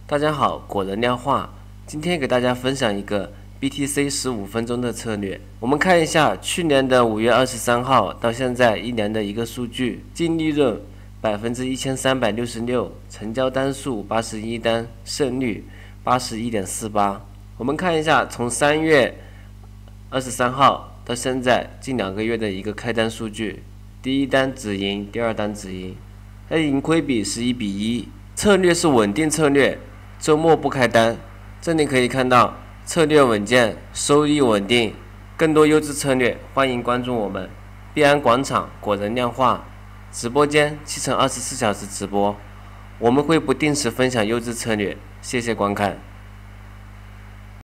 大家好，果仁量化，今天给大家分享一个 BTC 15分钟的策略。我们看一下去年的5月23号到现在一年的一个数据，净利润1366%，成交单数81单，胜率81.48%。我们看一下从3月23号到现在近2个月的一个开单数据，第一单止盈，第二单止盈，它盈亏比是1:1，策略是稳定策略。周末不开单，这里可以看到策略稳健，收益稳定。更多优质策略，欢迎关注我们币安广场果仁量化直播间，7×24小时直播，我们会不定时分享优质策略。谢谢观看。